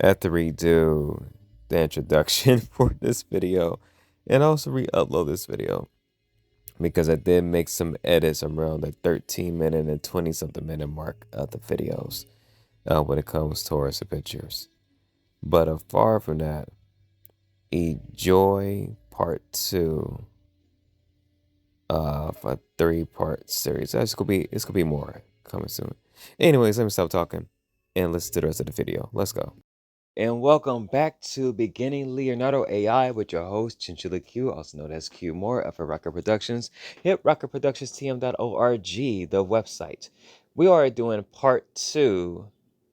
I have to redo the introduction for this video and also re-upload this video because I did make some edits around the 13-minute and 20-something minute mark of the videos when it comes towards the pictures. But far from that, enjoy part two of a 3-part series. It's gonna be more coming soon. Anyways, let me stop talking and let's do the rest of the video. Let's go. And welcome back to Beginning Leonardo AI with your host, ChinchillaQ, also known as Q Moore of Rocket Productions. Hit rocketproductionstm.org, the website. We are doing part two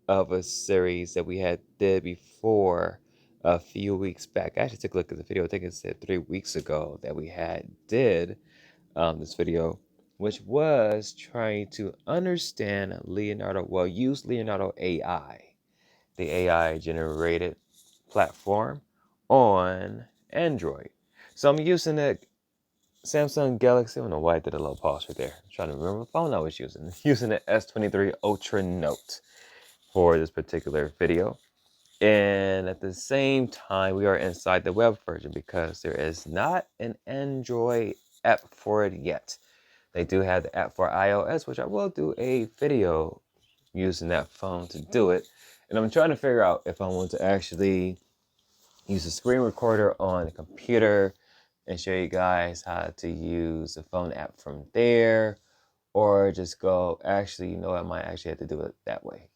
of a series that we had did before a few weeks back. I actually took a look at the video. I think it said 3 weeks ago that we had did this video, which was trying to understand Leonardo, well, use Leonardo AI, the AI generated platform on Android. So I'm using the Samsung Galaxy. I don't know why I did a little pause right there. I'm trying to remember what phone I was using. Using the S23 Ultra Note for this particular video. And at the same time, we are inside the web version because there is not an Android app for it yet. They do have the app for iOS, which I will do a video using that phone to do it. And I'm trying to figure out if I want to actually use a screen recorder on a computer and show you guys how to use the phone app from there, or just go, actually, you know, I might actually have to do it that way.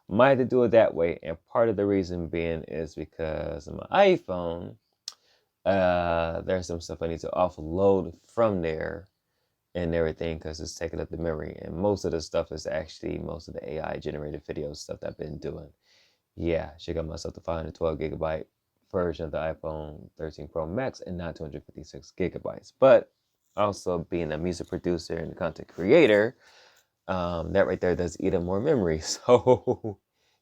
Might have to do it that way. And part of the reason being is because on my iPhone, there's some stuff I need to offload from there and everything because it's taking up the memory. And most of the stuff is actually most of the AI generated video stuff that I've been doing. Yeah, she got myself the 512 gigabyte version of the iPhone 13 Pro Max and not 256 gigabytes. But also being a music producer and a content creator, that right there does eat up more memory. So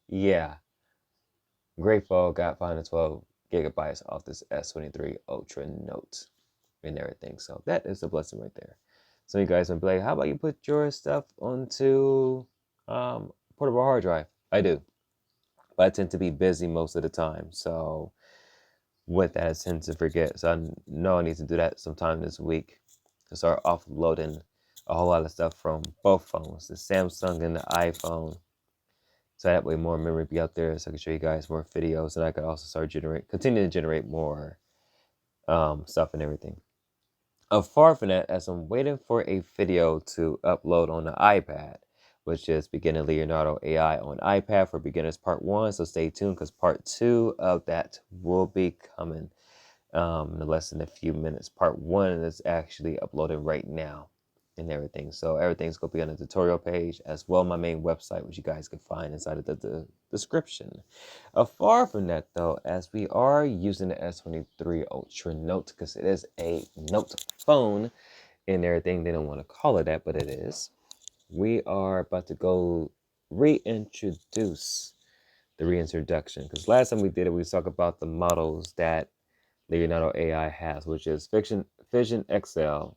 yeah, grateful got 512 gigabytes off this S23 Ultra Note and everything. So that is a blessing right there. So you guys would be like, how about you put your stuff onto portable hard drive? I do, but I tend to be busy most of the time. So with that, I tend to forget. So I know I need to do that sometime this week to start offloading a whole lot of stuff from both phones, the Samsung and the iPhone. So that way more memory be out there so I can show you guys more videos and I could also start continue to generate more stuff and everything. Far from that, as I'm waiting for a video to upload on the iPad, which is Beginning Leonardo AI on iPad for Beginners Part 1. So stay tuned because Part 2 of that will be coming in less than a few minutes. Part 1 is actually uploaded right now and everything. So everything's going to be on the tutorial page as well my main website, which you guys can find inside of the description. Far from that, though, as we are using the S23 Ultra Note because it is a Note phone and everything, they don't want to call it that, but it is. We are about to go reintroduce the reintroduction because last time we did it, we talked about the models that Leonardo AI has, which is Fission XL,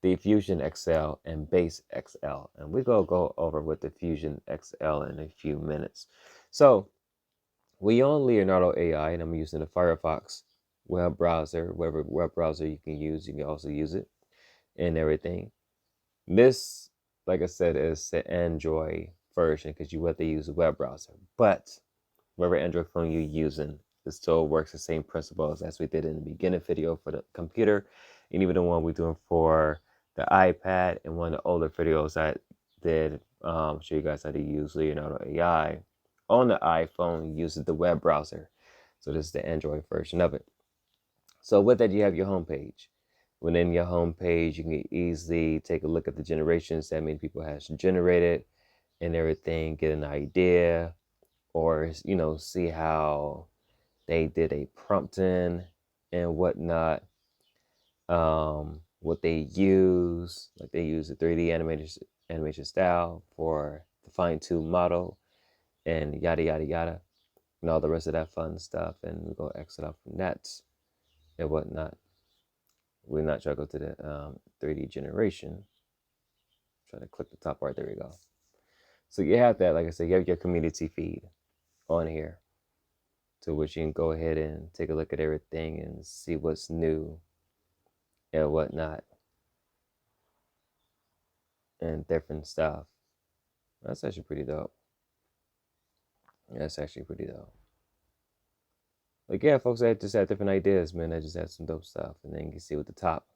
the Fusion XL, and Base XL. And we're going to go over with the Fusion XL in a few minutes. So we on Leonardo AI, and I'm using the Firefox web browser. Whatever web browser you can use, you can also use it and everything. This, like I said, is the Android version because you have to use a web browser. But whatever Android phone you're using, it still works the same principles as we did in the beginning video for the computer, and even the one we're doing for the iPad, and one of the older videos I did show you guys how to use Leonardo AI on the iPhone using the web browser. So this is the Android version of it. So with that, you have your home page. Within your home page, you can easily take a look at the generations that many people has generated and everything, get an idea, or see how they did a prompting and whatnot, what they use, like they use the 3D animation style for the fine-tuned model and yada yada yada and all the rest of that fun stuff, and we go exit out from that and whatnot. We're not trying to go to the 3D generation. Try to click the top part. There we go. So you have that, like I said, you have your community feed on here, to which you can go ahead and take a look at everything and see what's new and whatnot and different stuff. That's actually pretty dope. That's actually pretty dope. Like, yeah, folks, I just had different ideas, man. I just had some dope stuff. And then you can see what the top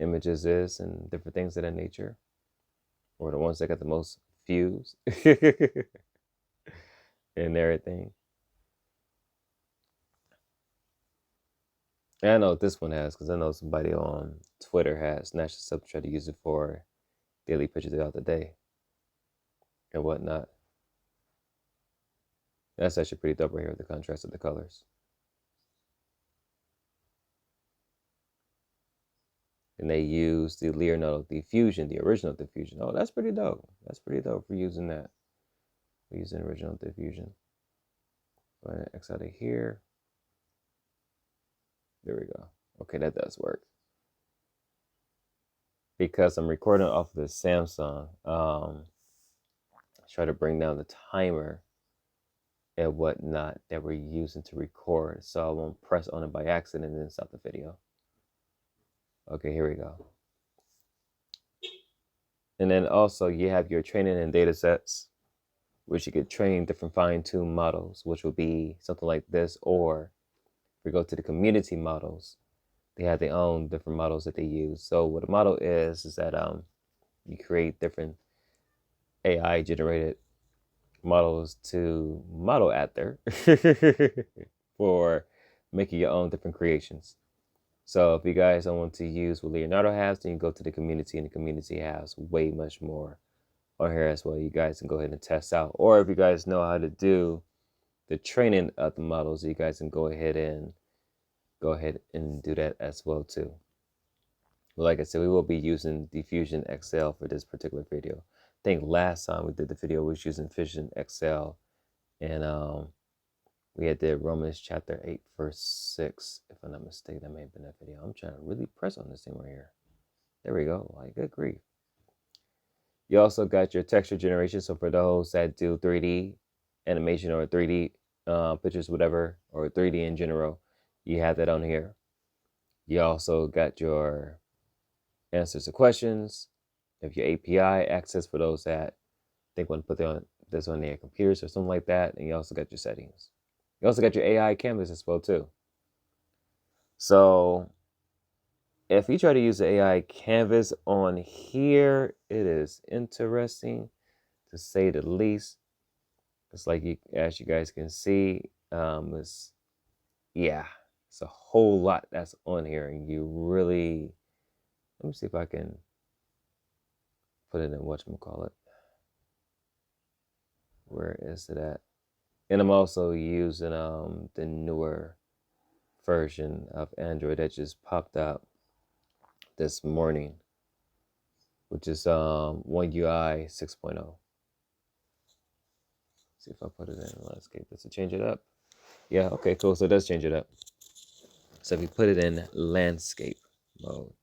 images is and different things of that nature, or the ones that got the most views and everything. And I know what this one has, because I know somebody on Twitter has snatched this up to try to use it for daily pictures throughout the day and whatnot. That's actually pretty dope right here with the contrast of the colors. And they use the Leonardo diffusion, the original diffusion. Oh, that's pretty dope. That's pretty dope for using that. We're using original diffusion. Go ahead and X out of here. There we go. Okay, that does work. Because I'm recording off of the Samsung, try to bring down the timer and whatnot that we're using to record, so I won't press on it by accident and then stop the video. Okay, here we go. And then also you have your training and data sets, which you could train different fine-tuned models, which will be something like this. Or if we go to the community models, they have their own different models that they use. So what a model is that you create different AI generated models to model after for making your own different creations. So if you guys don't want to use what Leonardo has, then you go to the community, and the community has way much more on here as well. You guys can go ahead and test out. Or if you guys know how to do the training of the models, you guys can go ahead and do that as well too. But like I said, we will be using Diffusion XL for this particular video. I think last time we did the video we was using Fusion XL, and we had the Romans chapter 8 verse 6, if I'm not mistaken. That may have been that video. I'm trying to really press on this thing right here. There we go. Like, good grief. You also got your texture generation. So for those that do 3D animation or 3D pictures, whatever, or 3D in general, you have that on here. You also got your answers to questions. You have your API access for those that think want to put this on their computers or something like that. And you also got your settings. You also got your AI canvas as well too. So if you try to use the AI canvas on here, it is interesting to say the least. It's like, as you guys can see, it's a whole lot that's on here, and you really, let me see if I can put it in whatchamacallit. Where is it at? And I'm also using the newer version of Android that just popped up this morning, which is One UI 6.0. See if I put it in landscape. Does it change it up? Yeah, okay, cool. So it does change it up. So if you put it in landscape mode,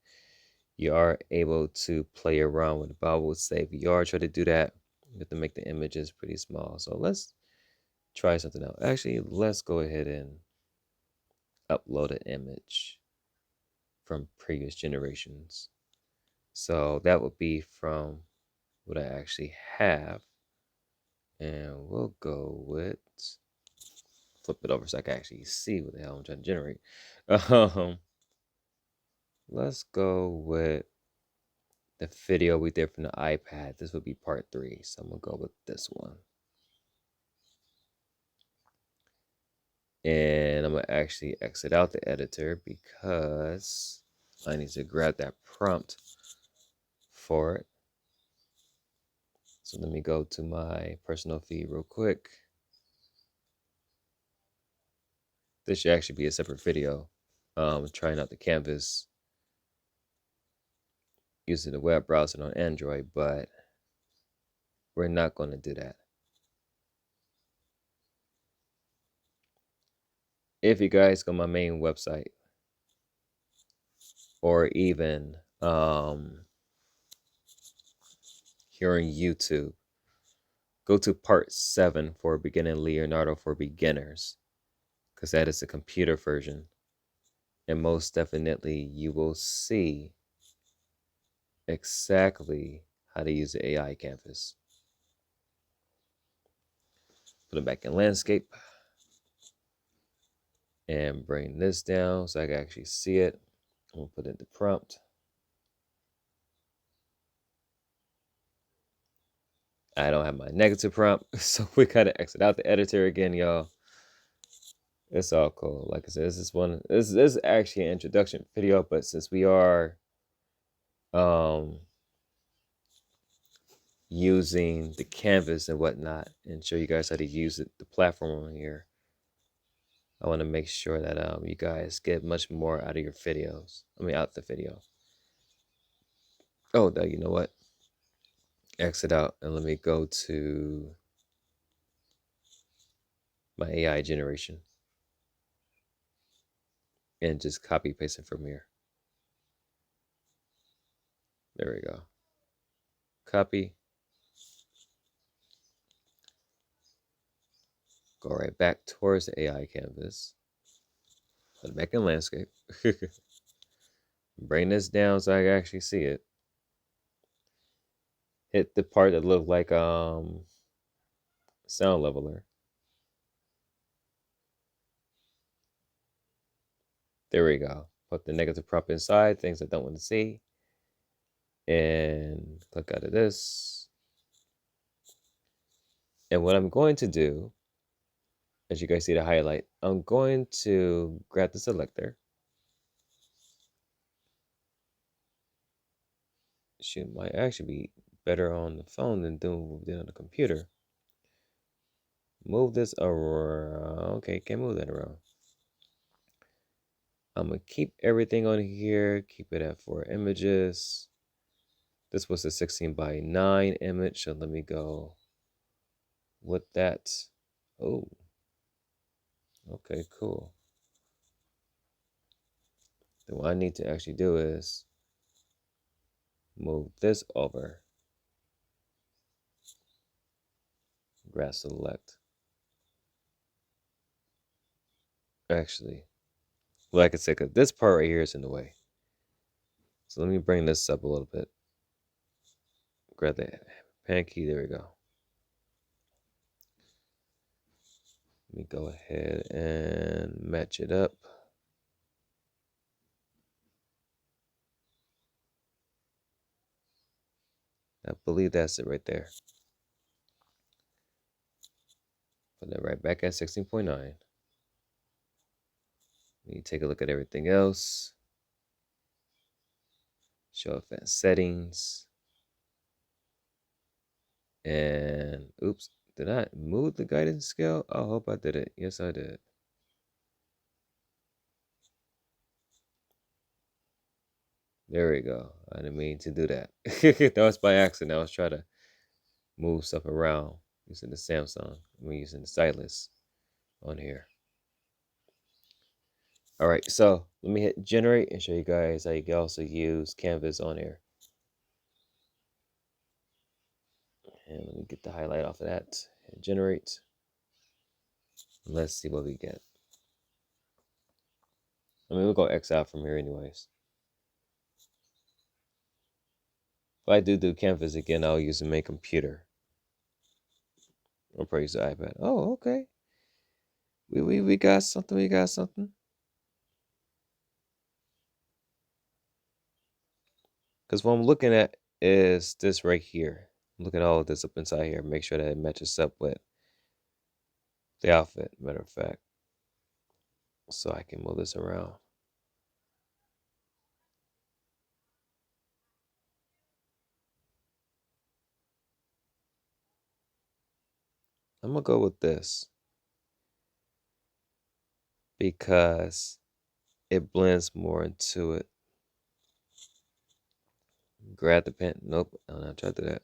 you are able to play around with it. But I would say if you are trying to do that, you have to make the images pretty small. So let's try something else. Actually, let's go ahead and upload an image from previous generations. So that would be from what I actually have. And we'll go with, flip it over so I can actually see what the hell I'm trying to generate. Let's go with the video we did from the iPad. This would be part 3. So I'm going to go with this one. And I'm going to actually exit out the editor because I need to grab that prompt for it. So let me go to my personal feed real quick. This should actually be a separate video. Trying out the canvas using the web browser on Android, but we're not going to do that. If you guys go to my main website, or even here on YouTube, go to part 7 for beginning Leonardo for beginners, because that is the computer version. And most definitely you will see exactly how to use the AI canvas. Put it back in landscape and bring this down so I can actually see it. I'm gonna put in the prompt. I don't have my negative prompt, so we gotta exit out the editor again, y'all. It's all cool. Like I said, this is actually an introduction video, but since we are using the canvas and whatnot and show you guys how to use it, the platform on here, I want to make sure that you guys get much more out of your videos. I mean, out the video. Oh, you know what? Exit out and let me go to my AI generation and just copy paste it from here. There we go. Copy. Go right back towards the AI canvas. Put it back in landscape. Bring this down so I can actually see it. Hit the part that looked like sound leveler. There we go. Put the negative prop inside, things I don't want to see. And click out of this. And what I'm going to do, as you guys see the highlight, I'm going to grab the selector. Shoot, might actually be better on the phone than doing what we did on the computer. Move this around. Okay, can't move that around. I'm gonna keep everything on here, keep it at 4 images. This was a 16:9 image, so let me go with that. Oh, okay, cool. Then what I need to actually do is move this over. Grab select. Actually, like I said, 'cause this part right here is in the way. So let me bring this up a little bit. Grab the pan key. There we go. Let me go ahead and match it up. I believe that's it right there. Put that right back at 16:9. You take a look at everything else. Show advanced settings. And oops, did I move the guidance scale? I hope I did it. Yes, I did. There we go. I didn't mean to do that. That was by accident. I was trying to move stuff around using the Samsung. We're using the stylus on here. All right, so let me hit generate and show you guys how you can also use canvas on here. And let me get the highlight off of that. Hit generate. Let's see what we get. I mean, we'll go X out from here anyways. If I do canvas again, I'll use the main computer. I'll probably use the iPad. Oh, okay. We got something. We got something. Because what I'm looking at is this right here. Look at all of this up inside here. Make sure that it matches up with the outfit, matter of fact. So I can move this around. I'm going to go with this because it blends more into it. Grab the pen. Nope, I'm not trying to do that.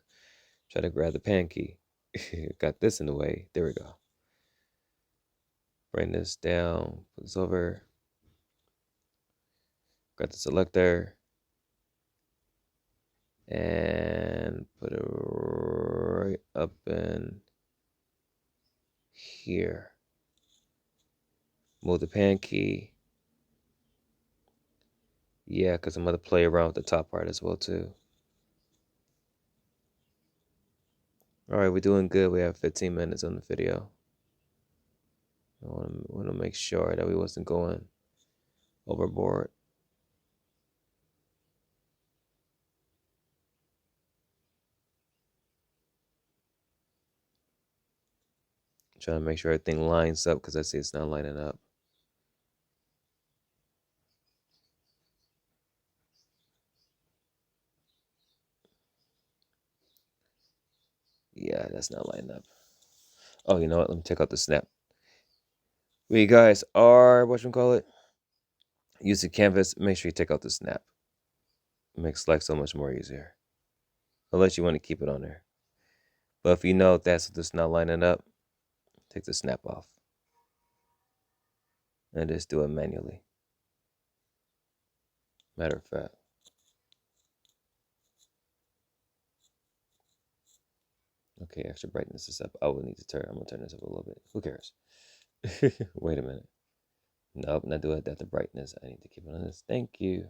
Try to grab the pan key. Got this in the way. There we go. Bring this down. Put this over. Got the selector. And put it right up in here. Move the pan key. Yeah, because I'm going to play around with the top part as well too. All right, we're doing good. We have 15 minutes on the video. I want to make sure that we wasn't going overboard. Trying to make sure everything lines up because I see it's not lining up. Yeah, that's not lining up. Oh, you know what? Let me take out the snap. When you guys are, whatchamacallit, use the canvas, make sure you take out the snap. It makes life so much more easier. Unless you want to keep it on there. But if you know that's just not lining up, take the snap off. And just do it manually. Matter of fact. Okay, extra brightness is up. I will need to turn. I'm gonna turn this up a little bit. Who cares? Wait a minute. Nope, not doing that. The brightness. I need to keep it on this. Thank you,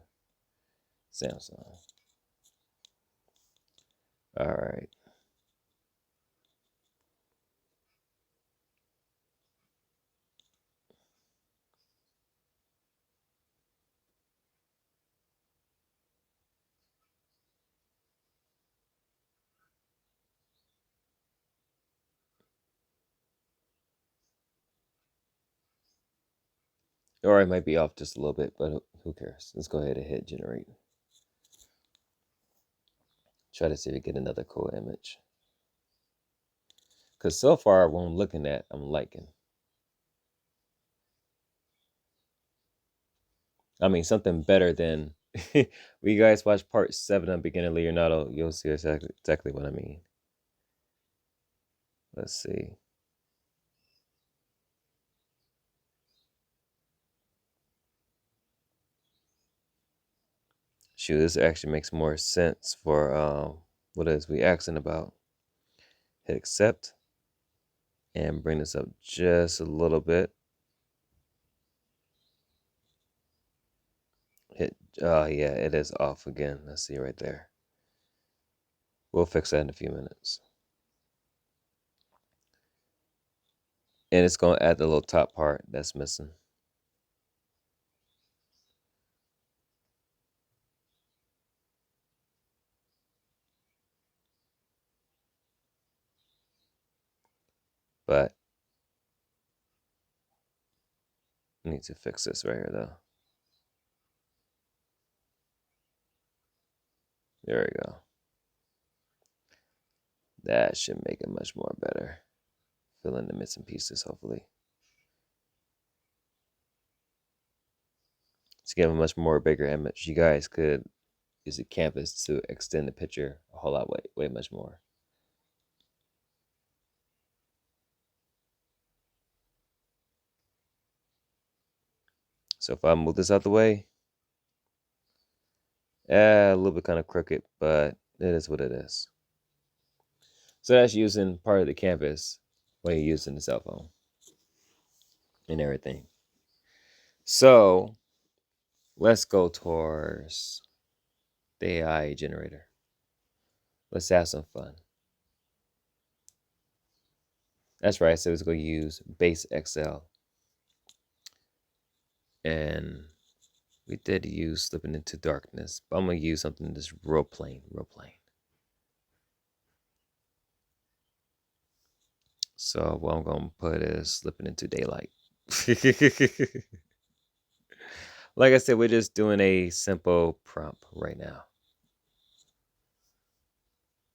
Samsung. All right. Or it might be off just a little bit, but who cares? Let's go ahead and hit generate. Try to see if we get another cool image. Because so far, what I'm looking at, I'm liking. I mean, something better than... when you guys watch part 7 of Beginner Leonardo, you'll see exactly what I mean. Let's see. Shoot, this actually makes more sense for what is we asking about. Hit accept and bring this up just a little bit. Hit, yeah, it is off again. Let's see right there. We'll fix that in a few minutes. And it's going to add the little top part that's missing. But I need to fix this right here though. There we go. That should make it much more better. Fill in the missing pieces, hopefully. To give a much more bigger image, you guys could use the canvas to extend the picture a whole lot, way much more. So if I move this out the way, a little bit kind of crooked, but it is what it is. So that's using part of the canvas when you're using the cell phone and everything. So let's go towards the AI generator. Let's have some fun. That's right. So it's going to use base XL. And we did use slipping into darkness, but I'm going to use something that's real plain, real plain. So what I'm going to put is slipping into daylight. Like I said, we're just doing a simple prompt right now.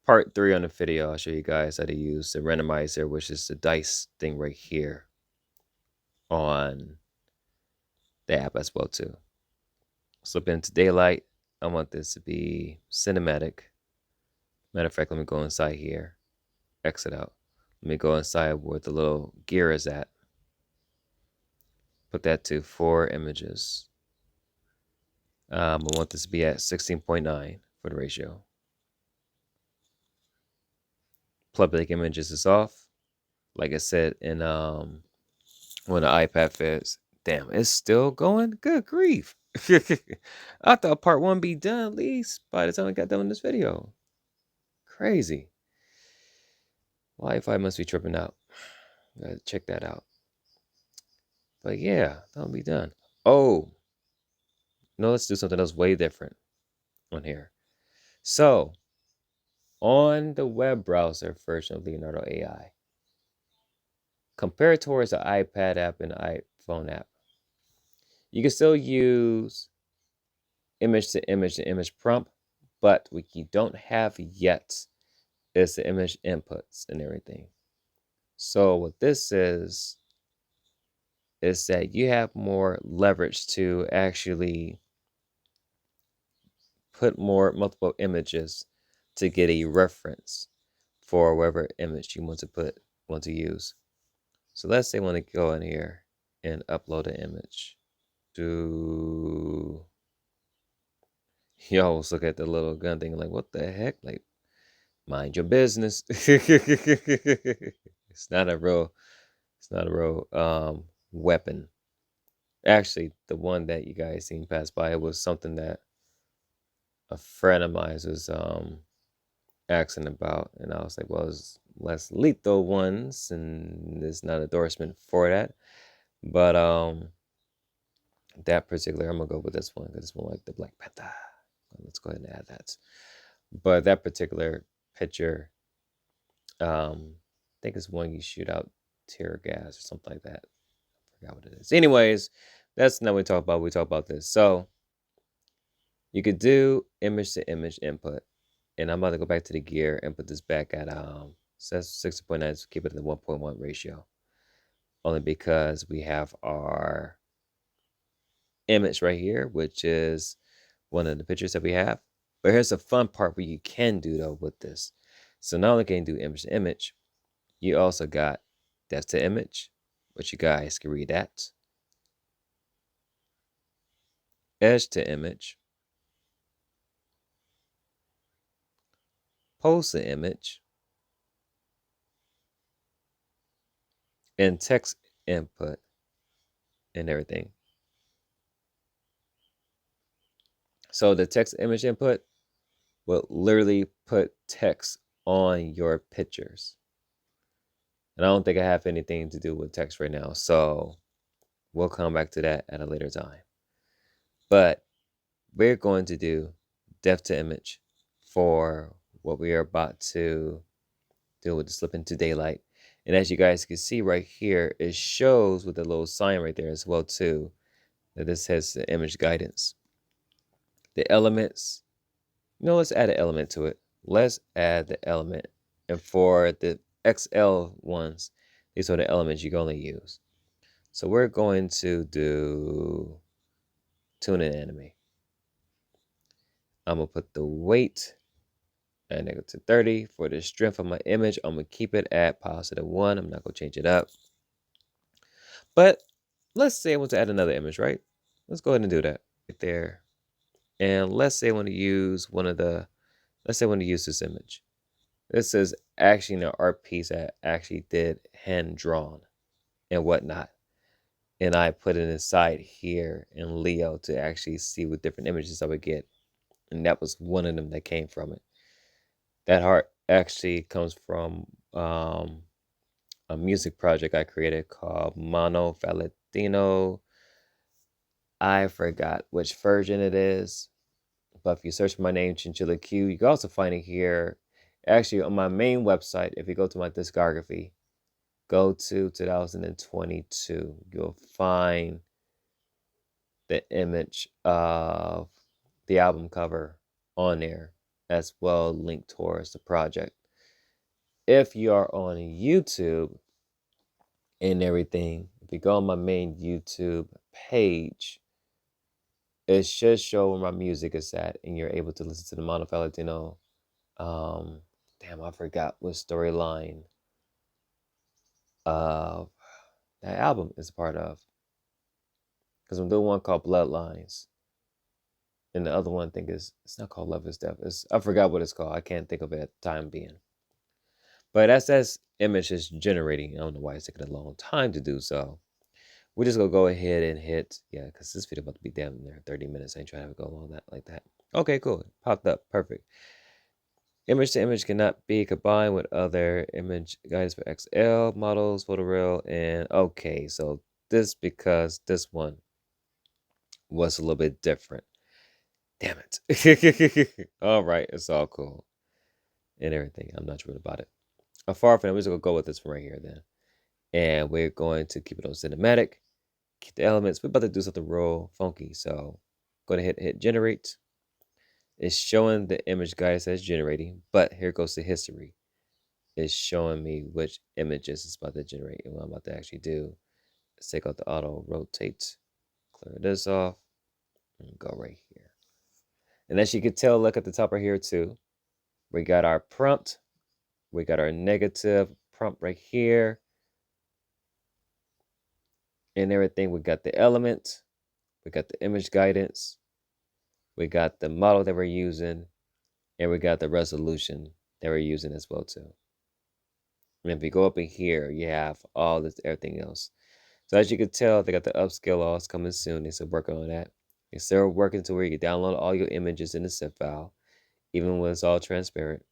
Part 3 on the video, I'll show you guys how to use the randomizer, which is the dice thing right here on the app as well too. Slip into daylight. I want this to be cinematic. Matter of fact, let me go inside here. Exit out. Let me go inside where the little gear is at. Put that to 4 images. I want this to be at 16.9 for the ratio. Public images is off. like I said in when the iPad fits. Damn, it's still going. Good grief! I thought part one be done at least by the time I got done with this video. Crazy. Wi-Fi must be tripping out. Gotta check that out. But yeah, that'll be done. Oh, no, let's do something else way different on here. So, on the web browser version of Leonardo AI, compared towards the iPad app and the iPhone app, you can still use image to image prompt, but what you don't have yet is the image inputs and everything. So what this is that you have more leverage to actually put multiple images to get a reference for whatever image you want to use. So let's say I want to go in here and upload an image. You always look at the little gun thing like, what the heck? Like, mind your business. It's not a real weapon. Actually, the one that you guys seen pass by, it was something that a friend of mine was asking about, and I was like, well, it's less lethal ones, and there's not endorsement for that. But that particular, I'm gonna go with this one because this one like the Black Panther. Let's go ahead and add that. But that particular picture, I think it's one you shoot out tear gas or something like that. I forgot what it is. Anyways, that's not what we talk about. We talk about this. So you could do image to image input, and I'm about to go back to the gear and put this back at says 60.9. So keep it at the 1.1 ratio, only because we have our image right here, which is one of the pictures that we have. But here's the fun part where you can do though with this. So not only can you do image to image, you also got depth to image, which you guys can read that. Edge to image, pose to image, and text input and everything. So the text image input will literally put text on your pictures. And I don't think I have anything to do with text right now. So we'll come back to that at a later time. But we're going to do depth to image for what we are about to do with the slip into daylight. And as you guys can see right here, it shows with the little sign right there as well too, that this has the image guidance. The elements, let's add an element to it. Let's add the element. And for the XL ones, these are the elements you can only use. So we're going to do tune in anime. I'm going to put the weight at -30. For the strength of my image, I'm going to keep it at +1. I'm not going to change it up. But let's say I want to add another image, right? Let's go ahead and do that right there. And let's say I want to use let's say I want to use this image. This is actually an art piece that I actually did hand drawn and whatnot. And I put it inside here in Leo to actually see what different images I would get. And that was one of them that came from it. That art actually comes from a music project I created called Mono Valentino. I forgot which version it is, but if you search my name, ChinchillaQ, you can also find it here. Actually, on my main website, if you go to my discography, go to 2022, you'll find the image of the album cover on there, as well linked towards the project. If you are on YouTube and everything, if you go on my main YouTube page, it should show where my music is at, and you're able to listen to the Mono Valentino. Damn, I forgot what storyline of that album is a part of. Because I'm doing one called Bloodlines. And the other one I think it's not called Love is Death. I forgot what it's called. I can't think of it at the time being. But as that image is generating, I don't know why it's taking a long time to do so. We're just gonna go ahead and hit, yeah, because this video about to be damn near 30 minutes. I ain't trying to have it go along that like that. Okay, cool. Popped up. Perfect. Image to image cannot be combined with other image guides for XL models, photoreal, and okay, so this because this one was a little bit different. Damn it. All right, it's all cool and everything. I'm not worried about it. Far from it, we're just gonna go with this one right here then. And we're going to keep it on cinematic, keep the elements. We're about to do something real funky. So go ahead and hit generate. It's showing the image guide says generating, but here goes the history. It's showing me which images it's about to generate. And what I'm about to actually do is take out the auto rotate, clear this off, and go right here. And as you can tell, look at the top right here too. We got our prompt. We got our negative prompt right here. And everything. We got the element. We got the image guidance. We got the model that we're using. And we got the resolution that we're using as well too. And if you go up in here, you have all this everything else. So as you can tell, they got the upscale laws coming soon. They're still working on that. They're still working to where you can download all your images in the zip file, even when it's all transparent.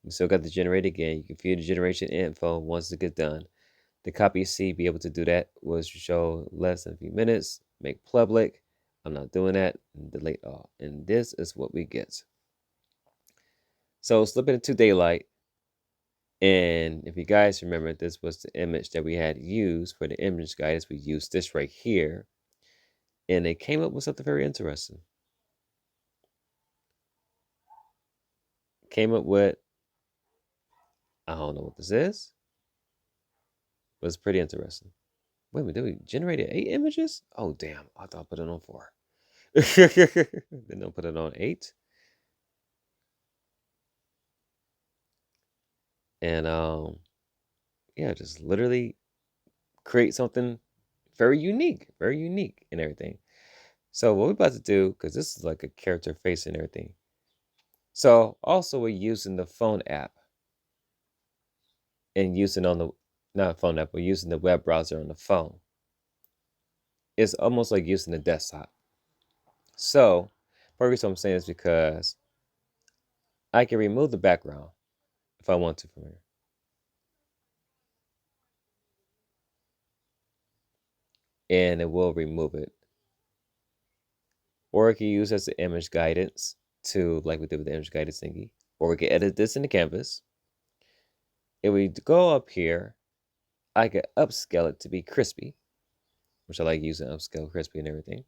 You still got the generate again. You can view the generation info once it gets done. The copy C, be able to do that, was show less than a few minutes. Make public. I'm not doing that. Delete all. And this is what we get. So slip it into daylight. And if you guys remember, this was the image that we had used for the image guidance. We used this right here. And they came up with something very interesting. Came up with, I don't know what this is, but it's pretty interesting. Wait a minute, did we generate 8 images? Oh, damn. I thought I put it on 4. Then they'll put it on 8. And, yeah, just literally create something very unique and everything. So what we're about to do, because this is like a character face and everything. So also we're using the phone app and using on the, not phone app, we're using the web browser on the phone. It's almost like using the desktop. So, part of the reason I'm saying is because I can remove the background if I want to from here. And it will remove it. Or I can use as the image guidance to, like we did with the image guidance thingy. Or we can edit this in the canvas. If we go up here, I can upscale it to be crispy, which I like using upscale crispy and everything.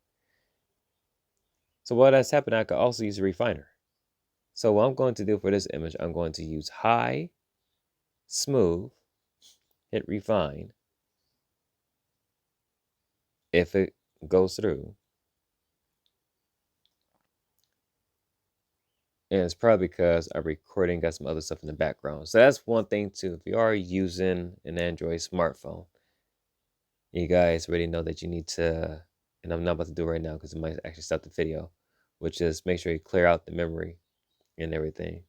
So what has happened, I could also use a refiner. So what I'm going to do for this image, I'm going to use high, smooth, hit refine. If it goes through. And it's probably because I'm recording, got some other stuff in the background. So that's one thing too. If you are using an Android smartphone, you guys already know that you need to, and I'm not about to do it right now because it might actually stop the video, which is make sure you clear out the memory and everything.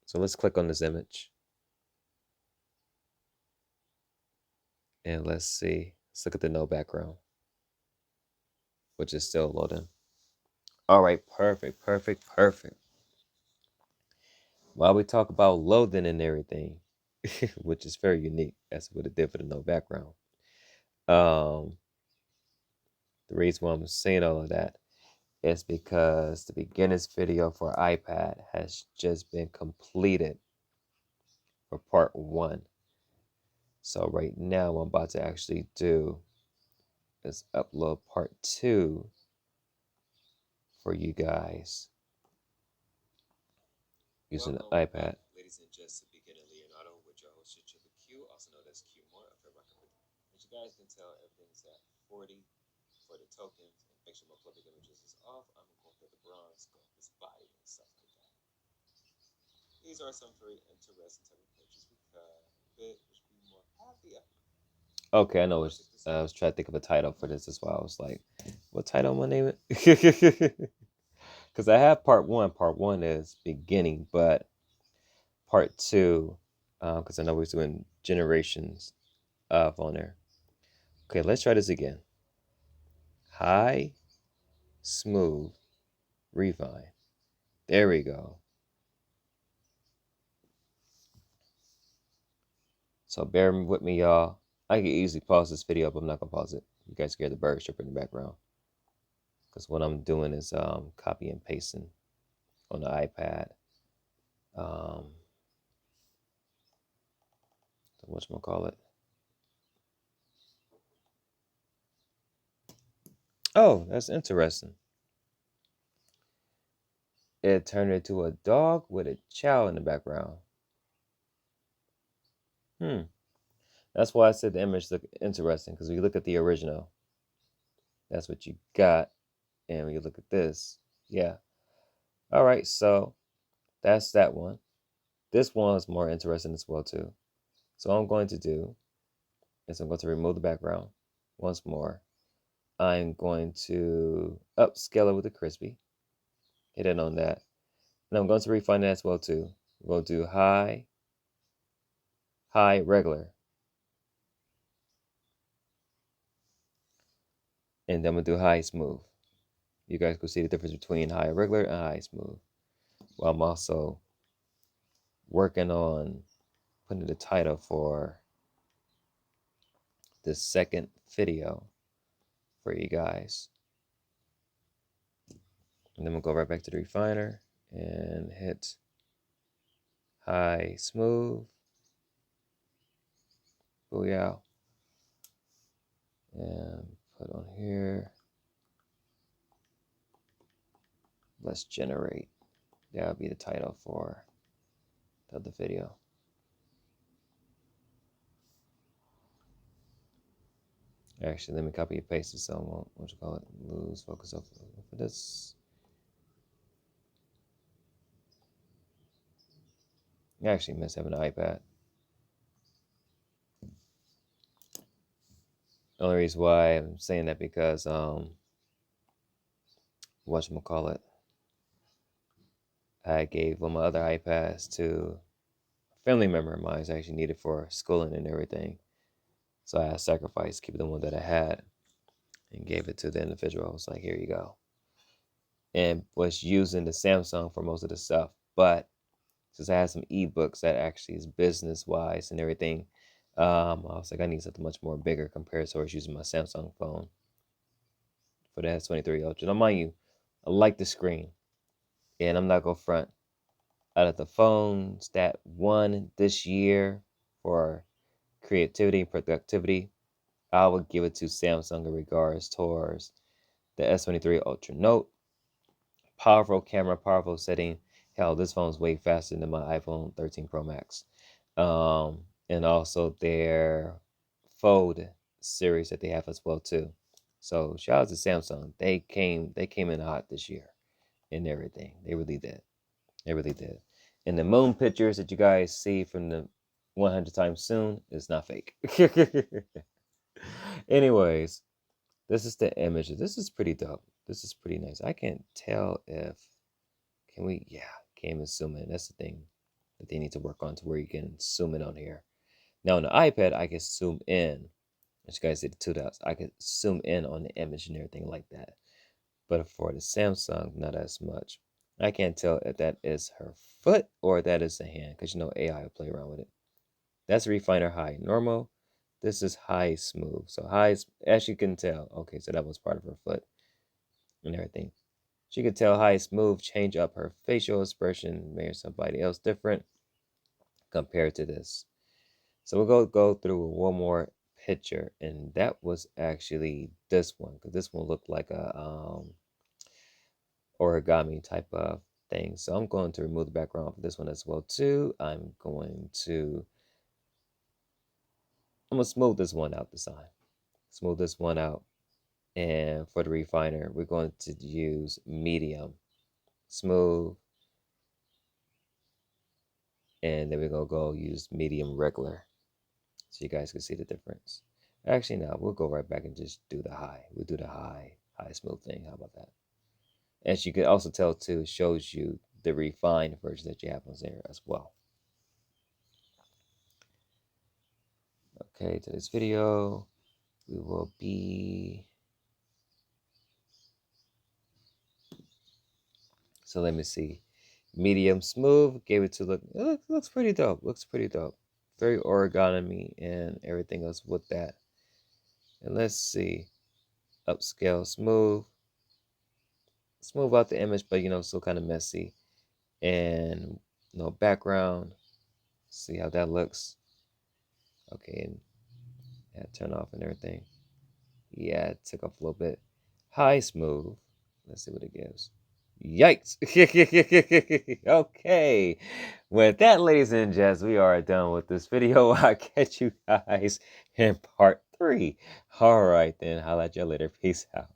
So let's click on this image. And let's see. Let's look at the no background, which is still loading. All right, perfect. While we talk about loading and everything, which is very unique, that's what it did for the no background. The reason why I'm saying all of that is because the beginner's video for iPad has just been completed for part 1. So right now what I'm about to actually do is upload part 2 for you guys using the iPad. Ladies and gents, to beginner Leonardo with your host ChinchillaQ, also known as Q More of the record. As you guys can tell, everything's at 40 for the tokens. Make sure my public images is off. I'm going for the bronze, go with this body and stuff like that. These are some very interesting type of pictures because it should be more happy. Okay, I know. I was trying to think of a title for this. That's why I was like, what title am I naming it? Because I have part one. Part one is beginning, but part two, because I know we're doing generations of on there. Okay, let's try this again. High, smooth, refine. There we go. So bear with me, y'all. I can easily pause this video, but I'm not gonna pause it. You guys can hear the birds chirping in the background. Because what I'm doing is copy and pasting on the iPad. Whatchamacallit? Oh, that's interesting. It turned into a dog with a chow in the background. That's why I said the image looked interesting, because when you look at the original, that's what you got. And when you look at this, yeah. All right, so that's that one. This one is more interesting as well, too. So what I'm going to do is I'm going to remove the background once more. I'm going to upscale it with the crispy. Hit it on that. And I'm going to refine that as well, too. We'll do high, high, regular. And then we'll do high, smooth. You guys can see the difference between high, regular, and high, smooth. While I'm also working on putting the title for the second video for you guys. And then we'll go right back to the refiner and hit high, smooth. Booyah. And put on here. Let's generate. That'll be the title for the other video. Actually, let me copy and paste it so I won't, lose focus of for this. I actually miss having an iPad. The only reason why I'm saying that because whatchamacallit, I gave one of my other iPads to a family member of mine who actually needed for schooling and everything. So I sacrificed keeping the one that I had and gave it to the individual. I was like, here you go. And was using the Samsung for most of the stuff. But since I had some ebooks that actually is business wise and everything, I was like, I need something much more bigger compared to using my Samsung phone for the S23 Ultra. Now, mind you, I like the screen, and I'm not gonna front. Out of the phones that won this year for creativity and productivity, I would give it to Samsung in regards towards the S23 Ultra Note. Powerful camera, powerful setting. Hell, this phone's way faster than my iPhone 13 Pro Max. And also their Fold series that they have as well too. So shout out to Samsung. They came in hot this year and everything. They really did. They really did. And the moon pictures that you guys see from the 100 times soon is not fake. Anyways, this is the image. This is pretty dope. This is pretty nice. I can't tell if can we can't even zoom in. That's the thing that they need to work on to where you can zoom in on here. Now on the iPad, I can zoom in. As you guys see the two dots, I can zoom in on the image and everything like that. But for the Samsung, not as much. I can't tell if that is her foot or that is the hand, because you know AI will play around with it. That's refiner high normal. This is high smooth. So high, as you can tell, okay, so that was part of her foot and everything. She could tell high smooth, change up her facial expression, make somebody else different compared to this. So we'll go through one more picture, and that was actually this one, because this one looked like a origami type of thing. So I'm going to remove the background for this one as well too. I'm gonna smooth this one out this time. Smooth this one out. And for the refiner, we're going to use medium, smooth, and then we're gonna go use medium regular. So you guys can see the difference. Actually, no, we'll go right back and just do the high. We'll do the high smooth thing. How about that? As you can also tell too, it shows you the refined version that you have on there as well. Okay, today's video, we will be, so let me see, medium smooth, gave it to look, it looks pretty dope, looks pretty dope. Very origami and everything else with that. And let's see, upscale smooth, smooth out the image, but you know, still kind of messy. And no background, see how that looks. Okay, and yeah, turn off and everything. Yeah, it took off a little bit. High smooth. Let's see what it gives. Yikes. Okay. With that, ladies and gents, we are done with this video. I'll catch you guys in part 3. All right, then. Holla at you later. Peace out.